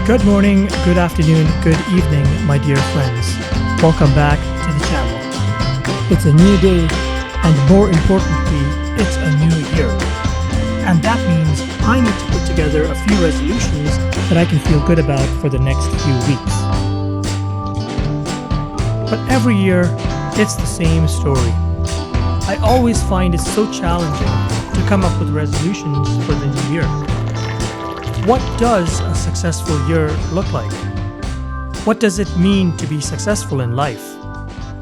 Good morning, good afternoon, good evening, my dear friends. Welcome back to the channel. It's a new day, and more importantly, it's a new year. And that means I need to put together a few resolutions that I can feel good about for the next few weeks. But every year, it's the same story. I always find it so challenging to come up with resolutions for the new year. What does a successful year look like? What does it mean to be successful in life?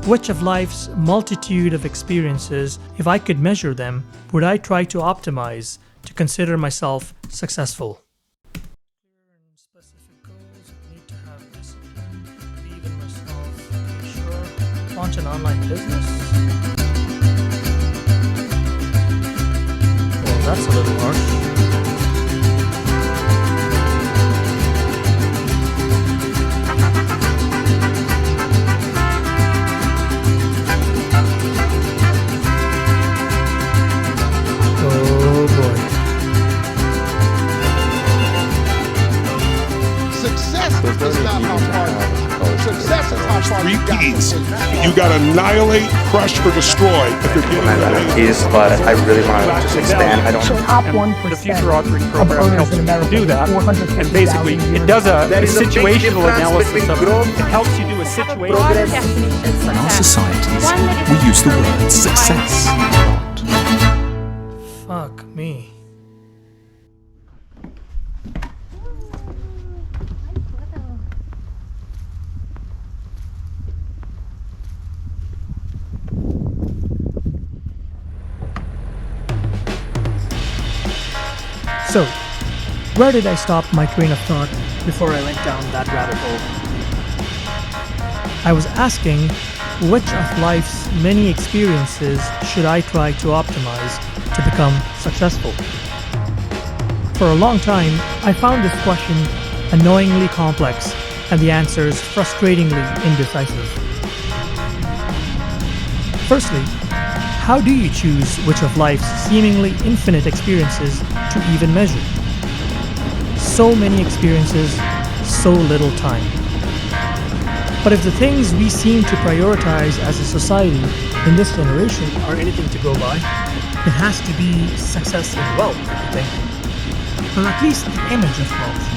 Which of life's multitude of experiences, if I could measure them, would I try to optimize to consider myself successful? Clear and specific goals, need to have discipline, believe in myself, be sure, launch an online business. Well, that's a little harsh. Three P's. You gotta annihilate, crush, or destroy. If you're getting P's, but I really want to just expand. I don't. So top 1%. The Future Authoring Program helps people do that, and basically it does a situational analysis of it. It helps you do a situation. In our societies, we use the word success a lot. Fuck me. So, where did I stop my train of thought before I went down that rabbit hole? I was asking, which of life's many experiences should I try to optimize to become successful? For a long time, I found this question annoyingly complex and the answers frustratingly indecisive. Firstly, how do you choose which of life's seemingly infinite experiences to even measure? So many experiences, so little time. But if the things we seem to prioritize as a society in this generation are anything to go by, it has to be success and wealth, I think. Or at least the image of wealth.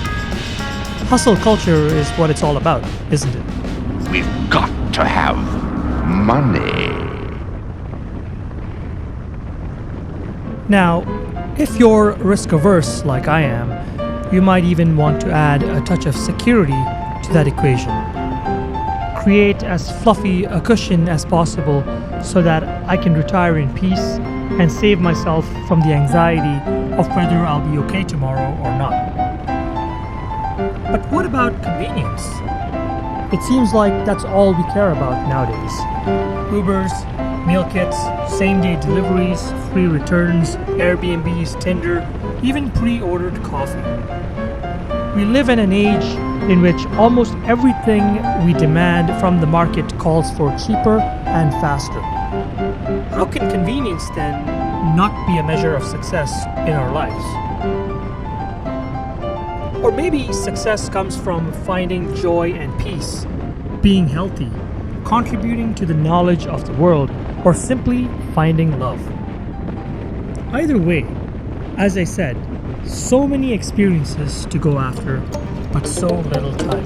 Hustle culture is what it's all about, isn't it? We've got to have money. Now, if you're risk-averse like I am, you might even want to add a touch of security to that equation. Create as fluffy a cushion as possible so that I can retire in peace and save myself from the anxiety of whether I'll be okay tomorrow or not. But what about convenience? It seems like that's all we care about nowadays. Ubers, meal kits, same-day deliveries, free returns, Airbnbs, Tinder, even pre-ordered coffee. We live in an age in which almost everything we demand from the market calls for cheaper and faster. How can convenience then not be a measure of success in our lives? Or maybe success comes from finding joy and peace, being healthy, contributing to the knowledge of the world, or simply finding love. Either way, as I said, so many experiences to go after, but so little time.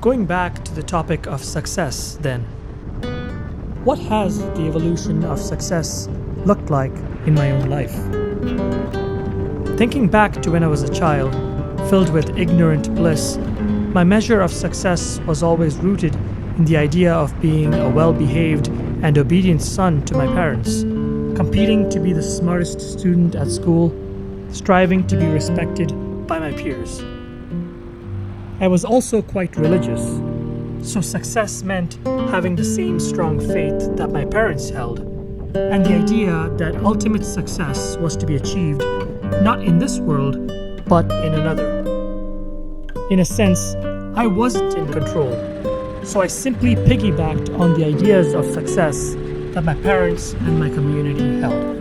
going back to the topic of success then, what has the evolution of success looked like in my own life? Thinking back to when I was a child, filled with ignorant bliss, my measure of success was always rooted in the idea of being a well-behaved and obedient son to my parents, competing to be the smartest student at school, striving to be respected by my peers. I was also quite religious, so success meant having the same strong faith that my parents held, and the idea that ultimate success was to be achieved not in this world, but in another. In a sense, I wasn't in control, so I simply piggybacked on the ideas of success that my parents and my community held.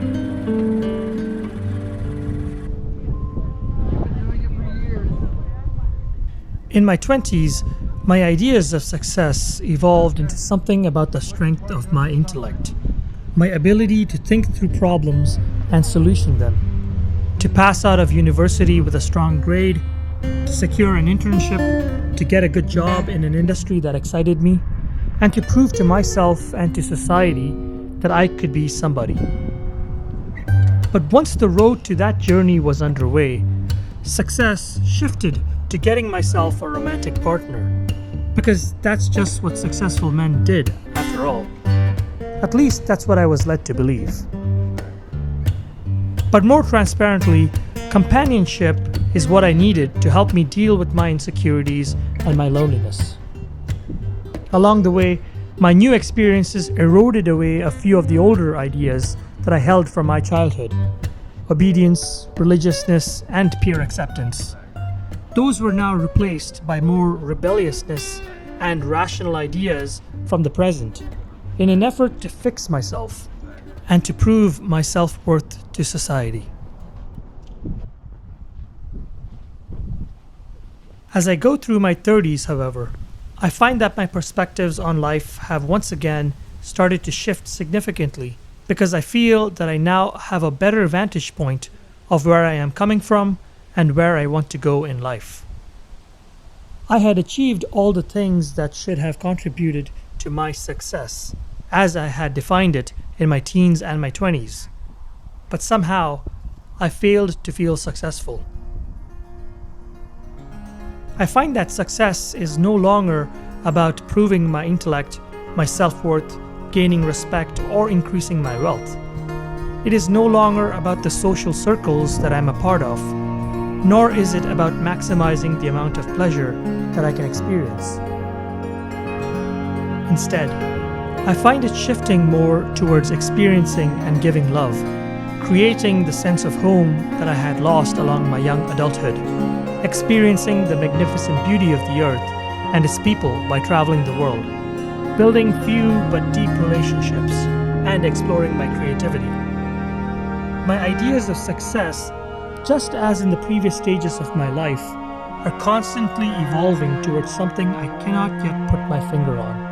In my 20s, my ideas of success evolved into something about the strength of my intellect, my ability to think through problems and solution them, to pass out of university with a strong grade, to secure an internship, to get a good job in an industry that excited me, and to prove to myself and to society that I could be somebody. But once the road to that journey was underway, success shifted to getting myself a romantic partner, because that's just what successful men did, after all. At least that's what I was led to believe. But more transparently, companionship is what I needed to help me deal with my insecurities and my loneliness. Along the way, my new experiences eroded away a few of the older ideas that I held from my childhood: obedience, religiousness, and peer acceptance. Those were now replaced by more rebelliousness and rational ideas from the present, in an effort to fix myself and to prove my self-worth to society. As I go through my 30s, however, I find that my perspectives on life have once again started to shift significantly, because I feel that I now have a better vantage point of where I am coming from and where I want to go in life. I had achieved all the things that should have contributed to my success, as I had defined it in my teens and my 20s. But somehow, I failed to feel successful. I find that success is no longer about proving my intellect, my self-worth, gaining respect, or increasing my wealth. It is no longer about the social circles that I'm a part of, nor is it about maximizing the amount of pleasure that I can experience. Instead, I find it shifting more towards experiencing and giving love, creating the sense of home that I had lost along my young adulthood, experiencing the magnificent beauty of the earth and its people by traveling the world, building few but deep relationships, and exploring my creativity. My ideas of success, just as in the previous stages of my life, are constantly evolving towards something I cannot yet put my finger on.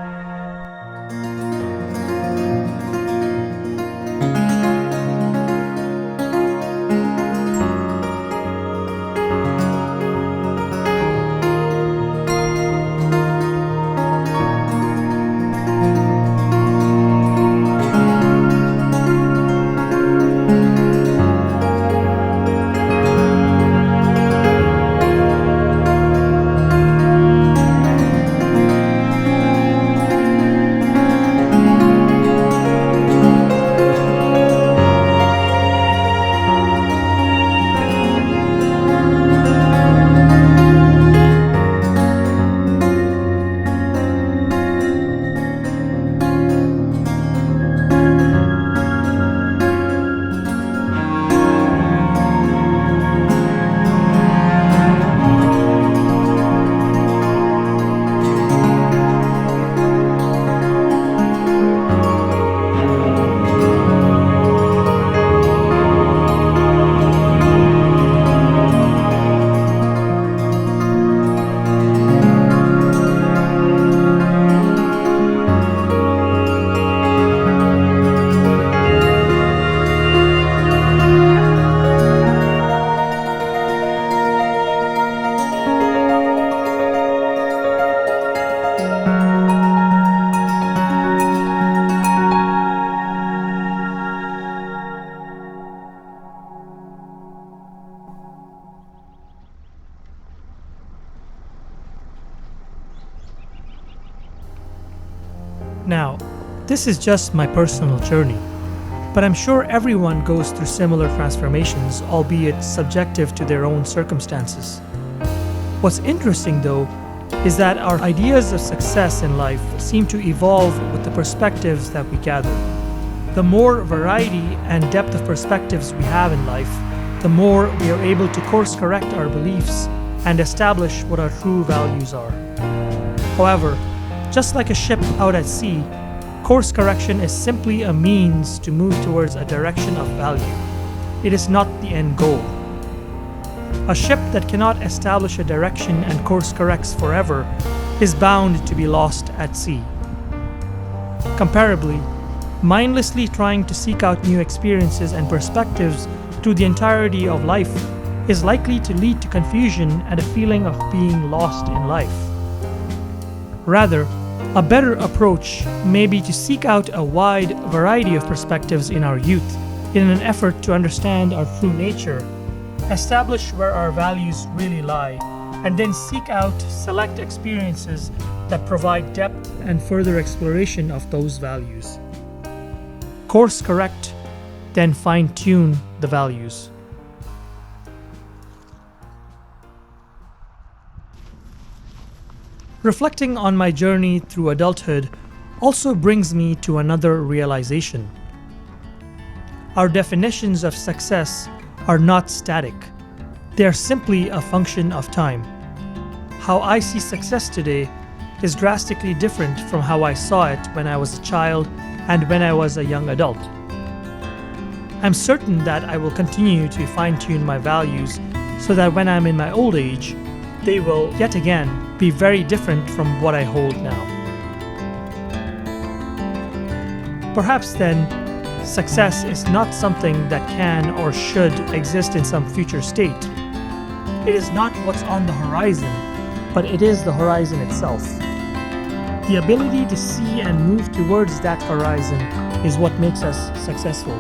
Now, this is just my personal journey, but I'm sure everyone goes through similar transformations, albeit subjective to their own circumstances. What's interesting though is that our ideas of success in life seem to evolve with the perspectives that we gather. The more variety and depth of perspectives we have in life, the more we are able to course correct our beliefs and establish what our true values are. However, just like a ship out at sea, course correction is simply a means to move towards a direction of value. It is not the end goal. A ship that cannot establish a direction and course corrects forever is bound to be lost at sea. Comparably, mindlessly trying to seek out new experiences and perspectives through the entirety of life is likely to lead to confusion and a feeling of being lost in life. Rather, a better approach may be to seek out a wide variety of perspectives in our youth in an effort to understand our true nature, establish where our values really lie, and then seek out select experiences that provide depth and further exploration of those values. Course correct, then fine-tune the values. Reflecting on my journey through adulthood also brings me to another realization. Our definitions of success are not static. They are simply a function of time. How I see success today is drastically different from how I saw it when I was a child and when I was a young adult. I'm certain that I will continue to fine-tune my values so that when I'm in my old age, they will yet again be very different from what I hold now. Perhaps then, success is not something that can or should exist in some future state. It is not what's on the horizon, but it is the horizon itself. The ability to see and move towards that horizon is what makes us successful.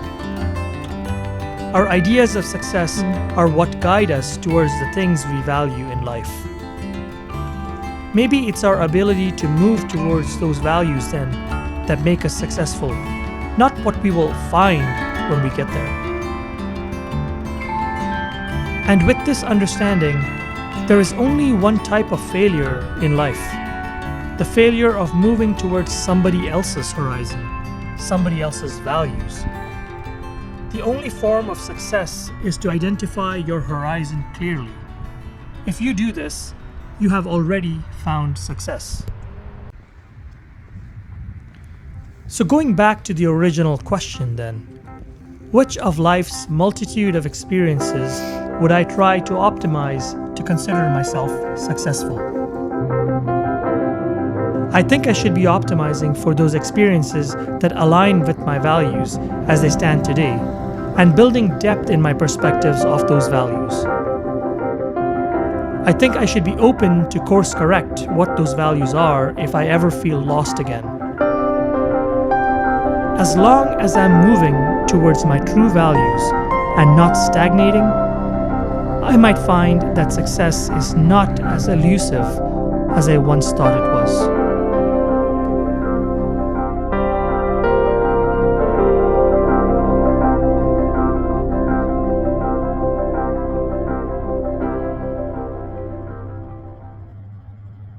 Our ideas of success are what guide us towards the things we value in life. Maybe it's our ability to move towards those values then that make us successful, not what we will find when we get there. And with this understanding, there is only one type of failure in life: the failure of moving towards somebody else's horizon, somebody else's values. The only form of success is to identify your horizon clearly. If you do this, you have already found success. So going back to the original question then, which of life's multitude of experiences would I try to optimize to consider myself successful? I think I should be optimizing for those experiences that align with my values as they stand today, and building depth in my perspectives of those values. I think I should be open to course correct what those values are if I ever feel lost again. As long as I'm moving towards my true values and not stagnating, I might find that success is not as elusive as I once thought it was.